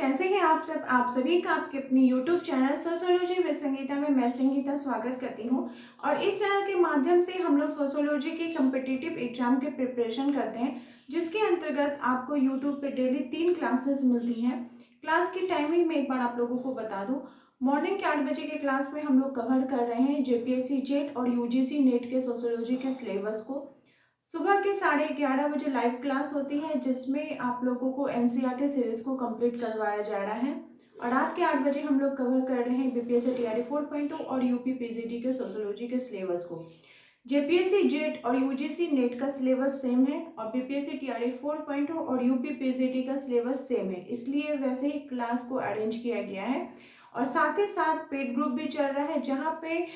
कैसे हैं आप सब। आप सभी का आपके अपनी YouTube channel sociology with Sangeeta में मैं संगीता स्वागत करती हूं। और इस चैनल के माध्यम से हम लोग सोशियोलॉजी के कम्पिटिटिव एग्जाम के प्रिपरेशन करते हैं, जिसके अंतर्गत आपको यूट्यूब पे डेली 3 क्लासेस मिलती हैं। क्लास की टाइमिंग में एक बार आप लोगों को बता दूँ। मॉर्निंग के 8 बजे के क्लास में हम लोग कवर कर रहे हैं जेपीएससी जेट और यूजीसी नेट के सोशियोलॉजी के सिलेबस को। सुबह के 11:30 बजे लाइव क्लास होती है, जिसमें आप लोगों को एनसीईआरटी सीरीज को कंप्लीट करवाया जा रहा है। और रात के 8 बजे हम लोग कवर कर रहे हैं बीपीएससी टीआरई 4.0 और यूपी पीजीटी के सोशियोलॉजी के सिलेबस को। जेपीएससी जेट और यूजीसी नेट का सिलेबस सेम है और बीपीएससी टीआरई 4.0 और यूपी पीजीटी का सिलेबस सेम है, इसलिए वैसे ही क्लास को अरेंज किया गया है। और साथ ही साथ पेड ग्रुप भी चल रहा है, जहाँ पे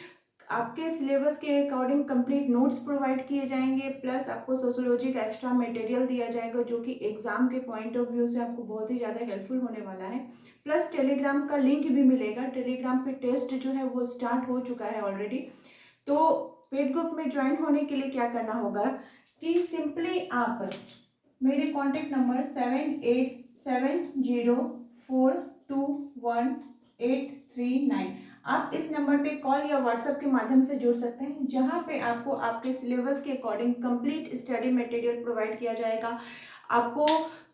आपके सिलेबस के अकॉर्डिंग कंप्लीट नोट्स प्रोवाइड किए जाएंगे, प्लस आपको सोशियोलॉजी का एक्स्ट्रा मटेरियल दिया जाएगा, जो कि एग्जाम के पॉइंट ऑफ व्यू से आपको बहुत ही ज़्यादा हेल्पफुल होने वाला है। प्लस टेलीग्राम का लिंक भी मिलेगा। टेलीग्राम पे टेस्ट जो है वो स्टार्ट हो चुका है ऑलरेडी। तो पेड ग्रुप में ज्वाइन होने के लिए क्या करना होगा कि सिंपली आप मेरे कॉन्टेक्ट नंबर 7870421839, आप इस नंबर पे कॉल या व्हाट्सएप के माध्यम से जुड़ सकते हैं, जहां पे आपको आपके सिलेबस के according complete study material provide किया जाएगा। आपको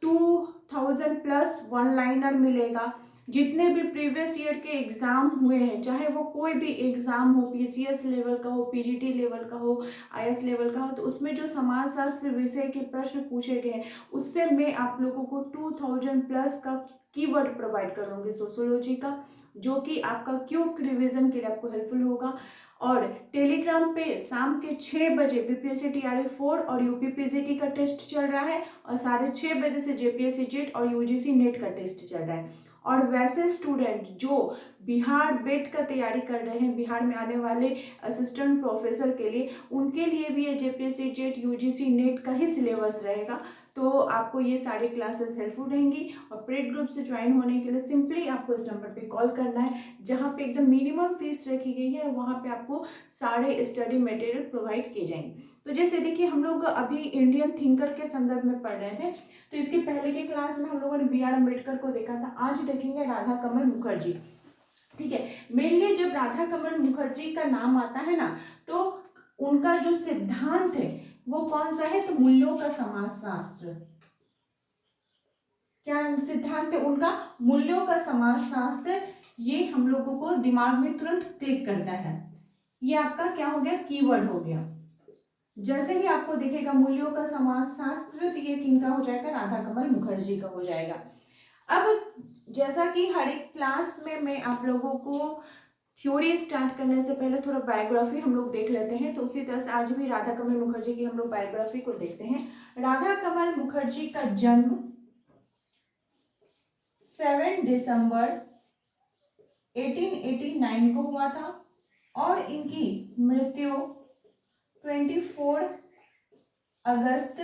2000 प्लस वन लाइनर मिलेगा। जितने भी प्रीवियस ईयर के एग्जाम हुए हैं, चाहे वो कोई भी एग्जाम हो, पीसीएस लेवल का हो, पीजीटी लेवल का हो, आईएएस लेवल का हो, तो उसमें जो समाजशास्त्र विषय के प्रश्न पूछे गए हैं, उससे मैं आप लोगों को 2000 प्लस का कीवर्ड प्रोवाइड करूंगी सोशियोलॉजी का, जो कि आपका क्यूब रिवीजन के लिए आपको हेल्पफुल होगा। और टेलीग्राम पे शाम के 6 बजे बीपीएससी टीआरई 4 और यूपी पीजीटी का टेस्ट चल रहा है, और 6:30 बजे से जेपीएससी जेट और यूजीसी नेट का टेस्ट चल रहा है। और वैसे स्टूडेंट जो बिहार बेट का तैयारी कर रहे हैं, बिहार में आने वाले असिस्टेंट प्रोफेसर के लिए, उनके लिए भी ये जेपीएससी जेट यूजीसी नेट का ही सिलेबस रहेगा। तो आपको ये सारी क्लासेस हेल्पफुल रहेंगी। और पेड ग्रुप से ज्वाइन होने के लिए सिंपली आपको इस नंबर पे कॉल करना है, जहाँ पे एकदम मिनिमम फीस रखी गई है, वहाँ पे आपको सारे स्टडी मटेरियल प्रोवाइड किए जाएंगे। तो जैसे देखिए, हम लोग अभी इंडियन थिंकर के संदर्भ में पढ़ रहे थे, तो इसके पहले की क्लास में हम लोगों ने बी आर अम्बेडकर को देखा था। आज देखेंगे राधा कमल मुखर्जी। ठीक है, मेनली जब राधा कमल मुखर्जी का नाम आता है ना, तो उनका जो सिद्धांत है वो कौन सा है, तो मूल्यों का समाजशास्त्र। क्या सिद्धांत है उनका? मूल्यों का समाजशास्त्र। ये हम लोगों को दिमाग में तुरंत क्लिक करता है। ये आपका क्या हो गया, कीवर्ड हो गया। जैसे ही आपको दिखेगा मूल्यों का समाजशास्त्र, तो ये किनका हो जाएगा, राधा कमल मुखर्जी का हो जाएगा। अब जैसा कि हर एक क्लास में मैं आप लोगों को थ्योरी स्टार्ट करने से पहले थोड़ा बायोग्राफी हम लोग देख लेते हैं, तो उसी तरह से आज भी राधा कमल मुखर्जी की हम लोग बायोग्राफी को देखते हैं। राधा कमल मुखर्जी का जन्म 7 दिसंबर 1889 को हुआ था, और इनकी मृत्यु 24 अगस्त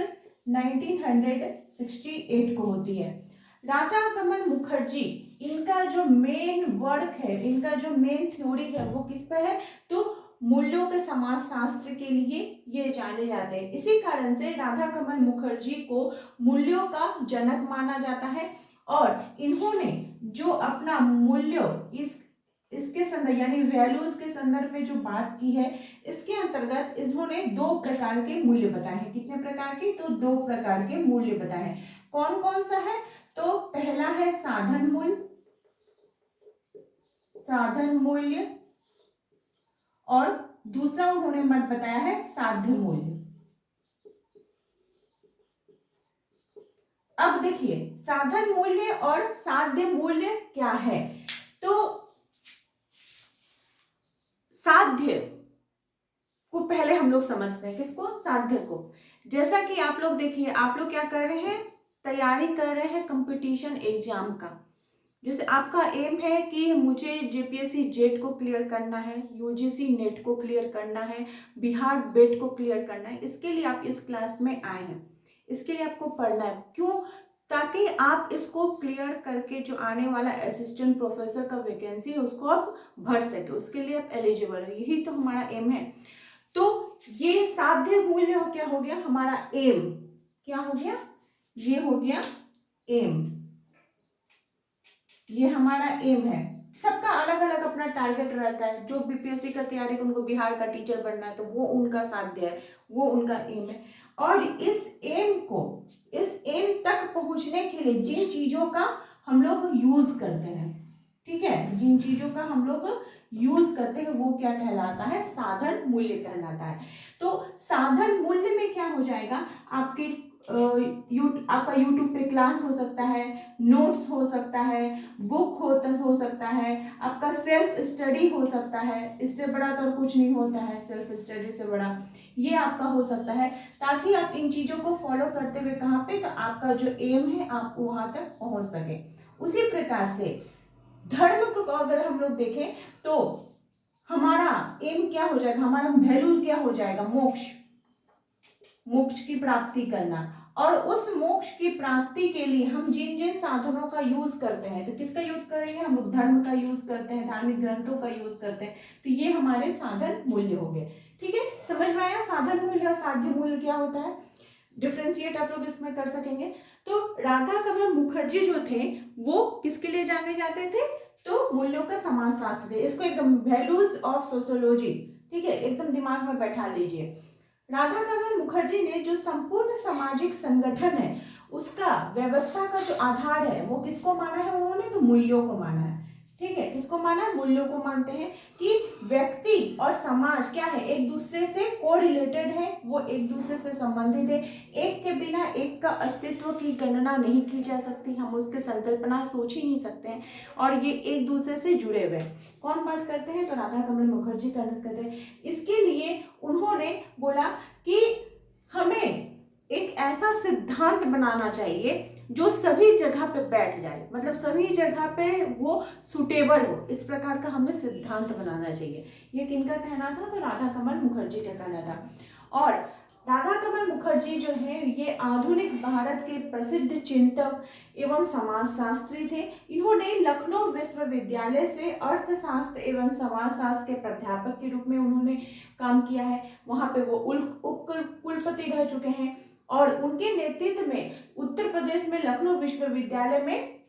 1968 को होती है। राधा कमल मुखर्जी, इनका जो मेन वर्क है, इनका जो मेन थ्योरी है, वो किस पर है, तो मूल्यों के समाजशास्त्र के लिए ये जाने जाते हैं। इसी कारण से राधा कमल मुखर्जी को मूल्यों का जनक माना जाता है। और इन्होंने जो अपना मूल्य इसके संदर्भ यानी वैल्यूज के संदर्भ में जो बात की है, इसके अंतर्गत इन्होंने 2 प्रकार के मूल्य बताए हैं। कितने प्रकार के, तो 2 प्रकार के मूल्य बताए हैं। कौन कौन सा है, तो पहला है साधन मूल्य, साधन मूल्य, और दूसरा उन्होंने मत बताया है साध्य मूल्य। अब देखिए, साधन मूल्य और साध्य मूल्य क्या है, तो साध्य को पहले हम लोग समझते हैं। किसको, साध्य को। जैसा कि आप लोग देखिए, आप लोग क्या कर रहे हैं, तैयारी कर रहे हैं कंपटीशन एग्जाम का। जैसे आपका एम है कि मुझे जेपीएससी जेट को क्लियर करना है, यूजीसी नेट को क्लियर करना है, बिहार बेट को क्लियर करना है, इसके लिए आप इस क्लास में आए हैं। इसके लिए आपको पढ़ना है। क्यों, ताकि आप इसको क्लियर करके जो आने वाला असिस्टेंट प्रोफेसर का वैकेंसी है उसको आप भर सके, उसके लिए आप एलिजिबल हो। यही तो हमारा एम है। तो ये साध्य मूल्य क्या हो गया, हमारा एम क्या हो गया, ये हो गया एम। ये हमारा एम है। सबका अलग अलग अपना टारगेट रहता है। जो बीपीएससी का तैयारी, उनको बिहार का टीचर बनना है तो वो उनका साध्य है, वो उनका एम है। और इस एम तक पहुंचने के लिए जिन चीजों का हम लोग यूज करते हैं, ठीक है, जिन चीजों का हम लोग यूज करते हैं वो क्या कहलाता है, साधन मूल्य कहलाता है। तो साधन मूल्य में क्या हो जाएगा, आपके आपका यूट्यूब पे क्लास हो सकता है, नोट्स हो सकता है, बुक हो सकता है, आपका सेल्फ स्टडी हो सकता है। इससे बड़ा तो कुछ नहीं होता है, सेल्फ स्टडी से बड़ा ये आपका हो सकता है, ताकि आप इन चीजों को फॉलो करते हुए कहाँ पे, तो आपका जो एम है आप वहां तक पहुंच सके। उसी प्रकार से धर्म को अगर हम लोग देखें तो हमारा एम क्या हो जाएगा, हमारा वैल्यू क्या हो जाएगा, मोक्ष, मोक्ष की प्राप्ति करना। और उस मोक्ष की प्राप्ति के लिए हम जिन जिन साधनों का यूज करते हैं, तो किसका यूज करेंगे, हम लोग धर्म का यूज करते हैं, धार्मिक ग्रंथों का यूज करते हैं, तो ये हमारे साधन मूल्य हो गए। ठीक है, समझ में आया साधन मूल्य और साध्य मूल्य क्या होता है, डिफ्रेंशिएट आप लोग इसमें कर सकेंगे। तो राधा कमल मुखर्जी जो थे वो किसके लिए जाने जाते थे, तो मूल्यों का समाजशास्त्र। इसको एकदम वैल्यूज ऑफ सोशियोलॉजी, ठीक है, एकदम दिमाग में बैठा लीजिए। राधा कमल मुखर्जी ने जो संपूर्ण सामाजिक संगठन है उसका व्यवस्था का जो आधार है वो किसको माना है उन्होंने, तो मूल्यों को माना है। ठीक है, किसको माना है, मूल्यों को मानते हैं कि व्यक्ति और समाज क्या है, एक दूसरे से कोरिलेटेड है, वो एक दूसरे से संबंधित है। एक के बिना एक का अस्तित्व की गणना नहीं की जा सकती, हम उसके संकल्पना सोच ही नहीं सकते हैं, और ये एक दूसरे से जुड़े हुए। कौन बात करते हैं, तो राधा कमल मुखर्जी करते हैं। इसके लिए उन्होंने बोला कि हमें एक ऐसा सिद्धांत बनाना चाहिए जो सभी जगह पे बैठ जाए, मतलब सभी जगह पे वो सुटेबल हो, इस प्रकार का हमें सिद्धांत बनाना चाहिए। ये किनका कहना था, तो राधा कमल मुखर्जी का कहना था। और राधा कमल मुखर्जी जो है ये आधुनिक भारत के प्रसिद्ध चिंतक एवं समाजशास्त्री थे। इन्होंने लखनऊ विश्वविद्यालय से अर्थशास्त्र एवं समाजशास्त्र के प्राध्यापक के रूप में उन्होंने काम किया है। वहां पे वो उप कुलपति रह चुके हैं, और उनके नेतृत्व में उत्तर प्रदेश में लखनऊ विश्वविद्यालय में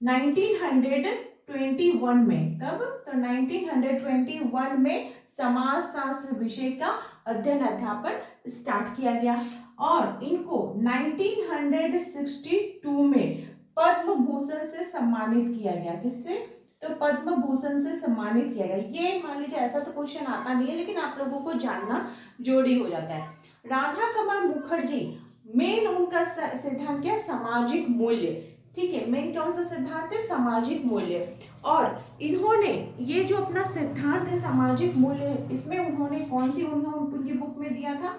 1921 में, कब, तो 1921 में समाजशास्त्र विषय का अध्ययन अध्यापन स्टार्ट किया गया, और इनको 1962 में पद्म भूषण से सम्मानित किया गया। किससे, तो पद्म भूषण से सम्मानित किया गया। ये मान लीजिए ऐसा तो क्वेश्चन आता नहीं है, लेकिन आप लोगों को जानना जरूरी हो जाता है। राधा कमल मुखर्जी मेन उनका सिद्धांत क्या, सामाजिक मूल्य। ठीक है, मेन कौन सा सिद्धांत है, सामाजिक मूल्य। और इन्होंने ये जो अपना सिद्धांत है सामाजिक मूल्य, इसमें उन्होंने कौन सी उनकी बुक में दिया था,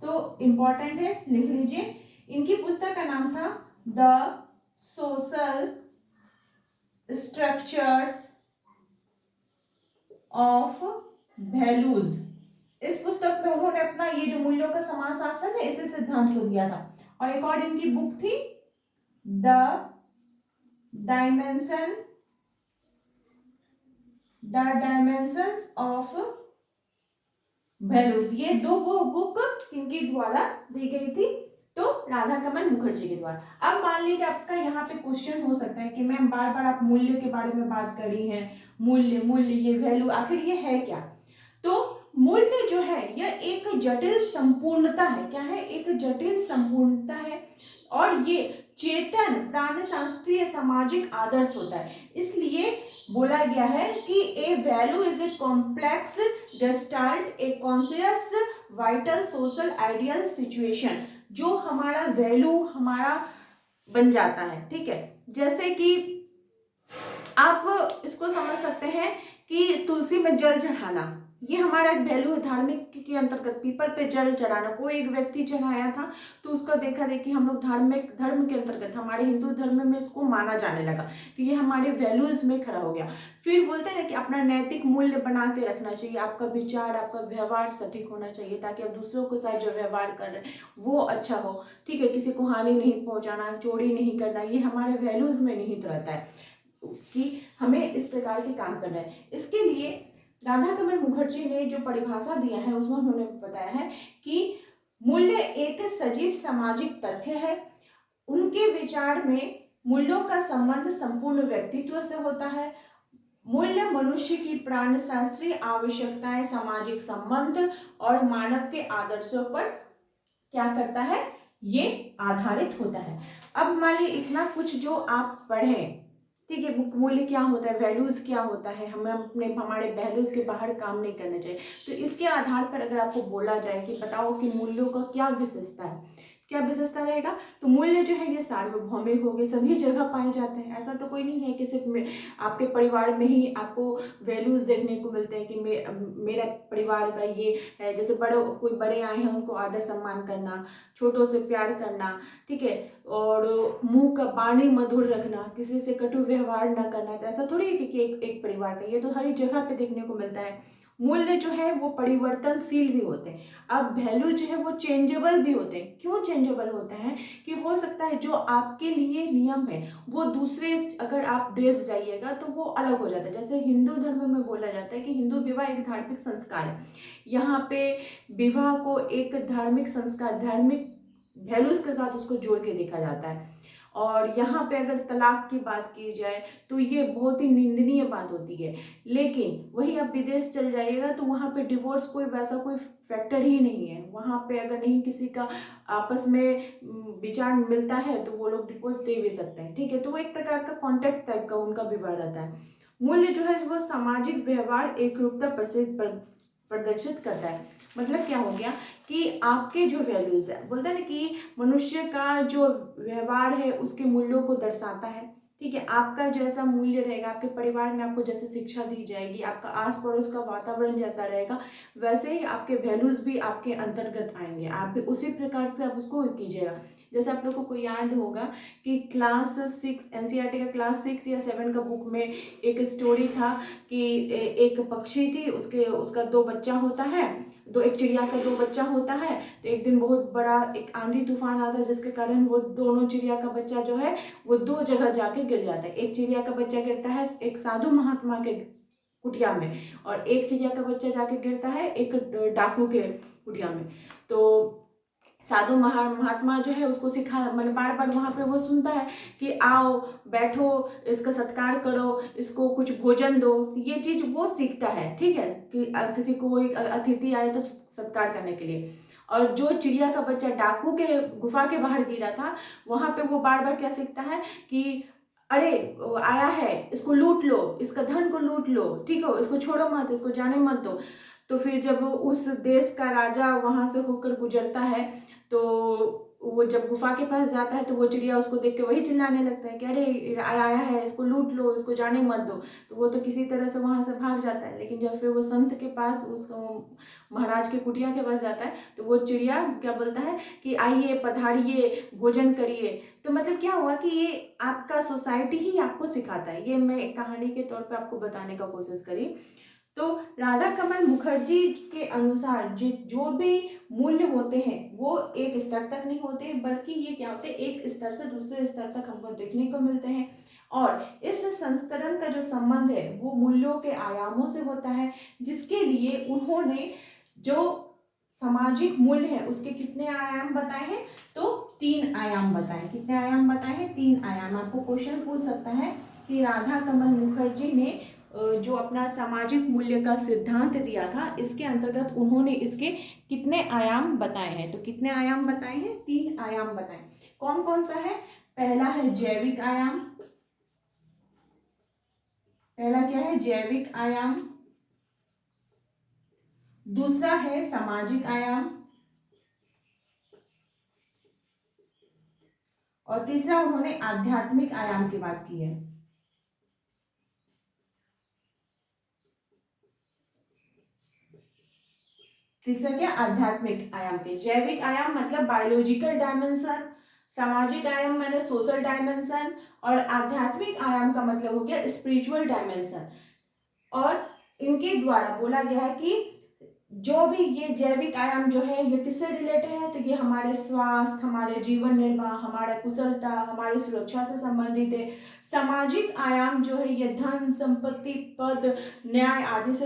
तो इंपॉर्टेंट है, लिख लीजिए। इनकी पुस्तक का नाम था the social structures of values. इस पुस्तक में उन्होंने अपना ये जो मूल्यों का समाजशास्त्र है इसे सिद्धांत को दिया था। और एक और इनकी बुक थी द डायमेंशंस ऑफ वैल्यूज। ये दो बुक इनके द्वारा दी गई थी, तो राधा कमल मुखर्जी के द्वारा। अब मान लीजिए आपका यहाँ पे क्वेश्चन हो सकता है कि मैम बार बार आप मूल्य के बारे में बात कर रही हैं, मूल्य मूल्य ये वैल्यू आखिर ये है क्या। तो मूल्य जो है यह एक जटिल संपूर्णता है। क्या है, एक जटिल संपूर्णता है, और ये चेतन प्राणशास्त्रीय सामाजिक आदर्श होता है। इसलिए बोला गया है कि a value is a complex gestalt, a conscious vital social ideal situation. जो हमारा वैल्यू हमारा बन जाता है, ठीक है, जैसे कि आप इसको समझ सकते हैं कि तुलसी में जल चढ़ाना, ये हमारा एक वैल्यू है धार्मिक के अंतर्गत। पीपल पे जल चढ़ाना, कोई एक व्यक्ति चढ़ाया था तो उसका देखा देखी हम लोग धार्मिक धर्म के अंतर्गत, हमारे हिंदू धर्म में इसको माना जाने लगा, तो ये हमारे वैल्यूज में खड़ा हो गया। फिर बोलते हैं ना कि अपना नैतिक मूल्य बना के रखना चाहिए, आपका विचार आपका व्यवहार सटीक होना चाहिए, ताकि आप दूसरों के साथ जो व्यवहार कर रहे हैं वो अच्छा हो। ठीक है, किसी को हानि नहीं पहुंचाना, चोरी नहीं करना, ये हमारे वैल्यूज में निहित रहता है कि हमें इस प्रकार के काम करना है। इसके लिए राधा कमल मुखर्जी ने जो परिभाषा दिया है उसमें उन्होंने बताया है कि मूल्य एक सजीव सामाजिक तथ्य है। उनके विचार में मूल्यों का संबंध संपूर्ण व्यक्तित्व से होता है। मूल्य मनुष्य की प्राण शास्त्रीय आवश्यकताएं, सामाजिक संबंध और मानव के आदर्शों पर क्या करता है, ये आधारित होता है। अब मान लीजिए इतना कुछ जो आप पढ़े, ठीक है, मूल्य क्या होता है, वैल्यूज क्या होता है, हमें अपने हमारे वैल्यूज के बाहर काम नहीं करना चाहिए। तो इसके आधार पर अगर आपको बोला जाए कि बताओ कि मूल्यों का क्या विशेषता है, क्या विशेषता रहेगा, तो मूल्य जो है ये सार्वभौमिक हो गए, सभी जगह पाए जाते हैं। ऐसा तो कोई नहीं है कि सिर्फ आपके परिवार में ही आपको वैल्यूज देखने को मिलते हैं कि मेरा परिवार का ये है। जैसे कोई बड़े आए हैं उनको आदर सम्मान करना, छोटों से प्यार करना, ठीक है, और मुंह का पानी मधुर रखना, किसी से कटु व्यवहार न करना। तो ऐसा थोड़ी है कि एक परिवार का, ये तो हर जगह पे देखने को मिलता है। मूल्य जो है वो परिवर्तनशील भी होते हैं। अब वैल्यू जो है वो चेंजेबल भी होते हैं। क्यों चेंजेबल होते हैं कि हो सकता है जो आपके लिए नियम है वो दूसरे, अगर आप देश जाइएगा तो वो अलग हो जाता है। जैसे हिंदू धर्म में बोला जाता है कि हिंदू विवाह एक धार्मिक संस्कार है। यहाँ पे विवाह को एक धार्मिक संस्कार, धार्मिक वैल्यूज के साथ उसको जोड़ के देखा जाता है। और यहाँ पे अगर तलाक की बात की जाए तो ये बहुत ही निंदनीय बात होती है। लेकिन वही आप विदेश चल जाइएगा तो वहाँ पे डिवोर्स कोई वैसा कोई फैक्टर ही नहीं है। वहाँ पे अगर नहीं किसी का आपस में विचार मिलता है तो वो लोग डिवोर्स दे भी सकते हैं, ठीक है। तो वो एक प्रकार का कॉन्ट्रैक्ट टाइप का उनका विवाह रहता है। मूल्य जो है वो सामाजिक व्यवहार एकरूपता प्रदर्शित करता है। मतलब क्या हो गया कि आपके जो वैल्यूज है, बोलते हैं ना कि मनुष्य का जो व्यवहार है उसके मूल्यों को दर्शाता है, ठीक है। आपका जैसा मूल्य रहेगा, आपके परिवार में आपको जैसे शिक्षा दी जाएगी, आपका आस पड़ोस का वातावरण जैसा रहेगा, वैसे ही आपके वैल्यूज भी आपके अंतर्गत आएंगे। आप भी उसी प्रकार से आप उसको कीजिएगा। जैसे आप लोगों को याद होगा कि क्लास 6 एनसीईआरटी का क्लास 6 या 7 का बुक में एक स्टोरी था कि एक पक्षी थी, उसका 2 बच्चा होता है, एक चिड़िया का 2 बच्चा होता है। तो एक दिन बहुत बड़ा एक आंधी तूफान आता है जिसके कारण वो दोनों चिड़िया का बच्चा जो है वो 2 जगह जाके गिर जाता है। एक चिड़िया का बच्चा गिरता है एक साधु महात्मा के कुटिया में, और एक चिड़िया का बच्चा जाके गिरता है एक डाकू के कुटिया में। तो साधु महात्मा जो है उसको सिखा, मतलब बार बार वहाँ पे वो सुनता है कि आओ बैठो, इसका सत्कार करो, इसको कुछ भोजन दो। ये चीज वो सीखता है, ठीक है, कि किसी को कोई अतिथि आए तो सत्कार करने के लिए। और जो चिड़िया का बच्चा डाकू के गुफा के बाहर गिरा था, वहां पे वो बार बार क्या सीखता है कि अरे आया है, इसको लूट लो, इसका धन को लूट लो, ठीक है, इसको छोड़ो मत, इसको जाने मत दो। तो फिर जब उस देश का राजा वहां से होकर गुजरता है तो वो जब गुफा के पास जाता है तो वो चिड़िया उसको देख के वही चिल्लाने लगता है कि अरे आया है, इसको लूट लो, इसको जाने मत दो। तो वो तो किसी तरह से वहां से भाग जाता है। लेकिन जब फिर वो संत के पास, उसको महाराज के कुटिया के पास जाता है तो वो चिड़िया क्या बोलता है कि आइए पधारिए, भोजन करिए। तो मतलब क्या हुआ कि ये आपका सोसाइटी ही आपको सिखाता है। ये मैं एक कहानी के तौर पे आपको बताने का कोशिश करी। तो राधा कमल मुखर्जी के अनुसार जो भी मूल्य होते हैं वो एक स्तर तक नहीं होते, बल्कि ये क्या होते हैं, एक स्तर से दूसरे स्तर तक हमको देखने को मिलते हैं। और इस संस्करण का जो संबंध है वो मूल्यों के आयामों से होता है, जिसके लिए उन्होंने जो सामाजिक मूल्य है उसके कितने आयाम बताए हैं, तो 3 आयाम बताए। कितने आयाम बताए हैं, 3 आयाम। आपको क्वेश्चन पूछ सकता है कि राधा कमल मुखर्जी ने जो अपना सामाजिक मूल्य का सिद्धांत दिया था, इसके अंतर्गत उन्होंने इसके कितने आयाम बताए हैं। तो कितने आयाम बताए हैं, 3 आयाम बताए। कौन कौन सा है, पहला है जैविक आयाम, पहला क्या है, जैविक आयाम। दूसरा है सामाजिक आयाम, और तीसरा उन्होंने आध्यात्मिक आयाम की बात की है। तीसरा क्या, आध्यात्मिक आयाम के। जैविक आयाम मतलब बायोलॉजिकल डायमेंशन, सामाजिक आयाम मैंने सोशल डायमेंशन, और आध्यात्मिक आयाम का मतलब हो गया स्पिरिचुअल डायमेंशन। और इनके द्वारा बोला गया है कि जो भी ये जैविक आयाम जो है ये किससे रिलेटेड है, तो ये हमारे स्वास्थ्य, हमारे जीवन निर्वाह, हमारे कुशलता, हमारी सुरक्षा से संबंधित है। सामाजिक आयाम जो है ये धन, संपत्ति, पद, न्याय आदि से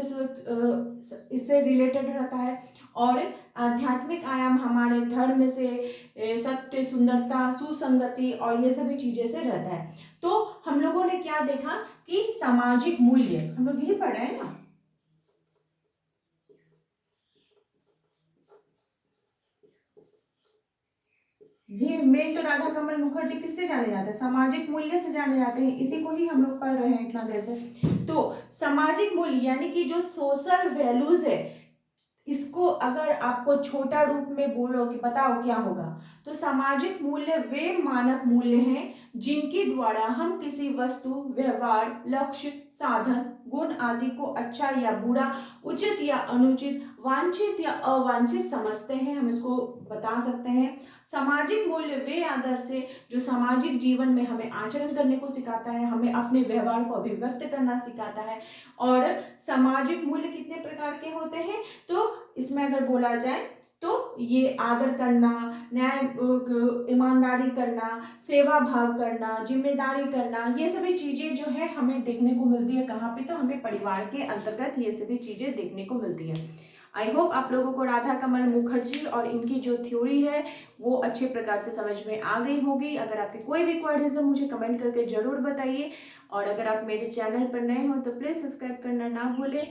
इससे रिलेटेड रहता है। और आध्यात्मिक आयाम हमारे धर्म से, सत्य, सुंदरता, सुसंगति और ये सभी चीजें से रहता है। तो हम लोगों ने क्या देखा कि सामाजिक मूल्य, हम लोग यही पढ़ रहे हैं ना, ये मेन तो राधा कमल मुखर्जी किससे जाने जाते हैं, सामाजिक मूल्य से जाने जाते हैं। इसी को ही हम लोग पढ़ रहे हैं इतना देर से। तो सामाजिक मूल्य यानी कि जो सोशल वैल्यूज है, इसको अगर आपको छोटा रूप में बोलो कि बताओ क्या होगा, तो सामाजिक मूल्य वे मानक मूल्य हैं जिनके द्वारा हम किसी वस्तु, व्यवहार, लक्ष्य, साधन, गुण आदि को अच्छा या बुरा, उचित या अनुचित, वांछित या अवांछित समझते हैं, हम इसको बता सकते हैं। सामाजिक मूल्य वे आदर्श है जो सामाजिक जीवन में हमें आचरण करने को सिखाता है, हमें अपने व्यवहार को अभिव्यक्त करना सिखाता है। और सामाजिक मूल्य कितने प्रकार के होते हैं, तो इसमें अगर बोला जाए तो ये आदर करना, न्याय, ईमानदारी करना, सेवा भाव करना, जिम्मेदारी करना, ये सभी चीजें जो है हमें देखने को मिलती है कहाँ पे, तो हमें परिवार के अंतर्गत ये सभी चीजें देखने को मिलती है। आई होप आप लोगों को राधा कमल मुखर्जी और इनकी जो थ्योरी है वो अच्छे प्रकार से समझ में आ गई होगी। अगर आपके कोई भी क्वेरीज है मुझे कमेंट करके जरूर बताइए, और अगर आप मेरे चैनल पर नए हो तो प्लीज़ सब्सक्राइब करना ना भूलें,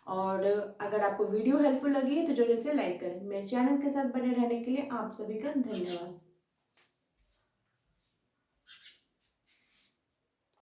और अगर आपको वीडियो हेल्पफुल लगी है तो जरूर से लाइक करें। मेरे चैनल के साथ बने रहने के लिए आप सभी का धन्यवाद।